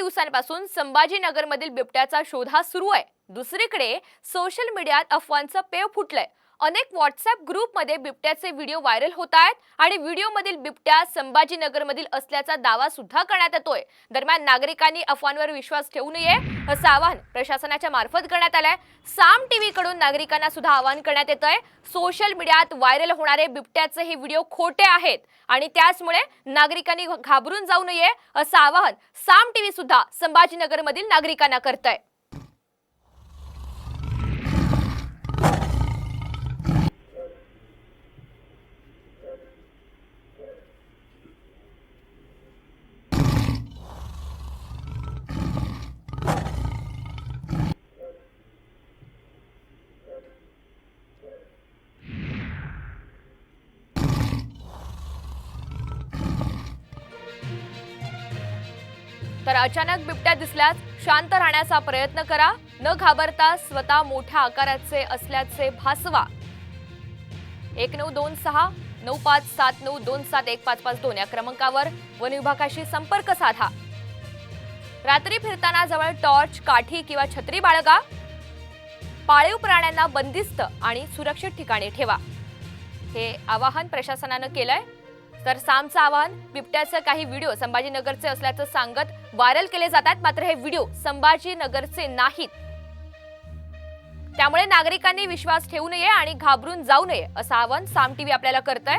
दिवसांपासून संभाजीनगरमधील बिबट्याचा शोध हा सुरू आहे। दुसरीकडे सोशल मीडियात अफवांचं पेव फुटलंय। अनेक व्हॉट्सअप ग्रुपमध्ये बिबट्याचे व्हिडिओ व्हायरल होत आहेत आणि व्हिडिओमधील बिबट्या संभाजीनगरमधील असल्याचा दावा सुद्धा करण्यात येतोय। दरम्यान नागरिकांनी अफवांवर विश्वास ठेवू नये असं आवाहन प्रशासनाच्या मार्फत करण्यात आलंय। साम टीव्ही कडून नागरिकांना सुद्धा आवाहन करण्यात येतंय। सोशल मीडियात व्हायरल होणारे बिबट्याचे हे व्हिडिओ खोटे आहेत आणि त्याचमुळे नागरिकांनी घाबरून जाऊ नये असं आवाहन साम टीव्ही सुद्धा संभाजीनगरमधील नागरिकांना करतंय। तर अचानक बिबट्या दिसल्यास शांत राहण्याचा प्रयत्न करा। न घाबरता स्वतः मोठ्या आकाराचे असल्याचे भासवा। 1926 9579271552 या क्रमांकावर वन विभागाशी संपर्क साधा। रात्री फिरताना जवळ टॉर्च, काठी किंवा छत्री बाळगा। पाळीव प्राण्यांना बंदिस्त आणि सुरक्षित ठिकाणी ठेवा। हे आवाहन प्रशासनाने केलंय। तर सामचं आवाहन, बिबट्याचे काही व्हिडिओ संभाजीनगरचे असल्याचं सांगत व्हायरल केले जातात, मात्र हे व्हिडिओ संभाजीनगरचे नाहीत। त्यामुळे नागरिकांनी विश्वास ठेवू नये आणि घाबरून जाऊ नये असं आवाहन साम टीव्ही आपल्याला करतंय।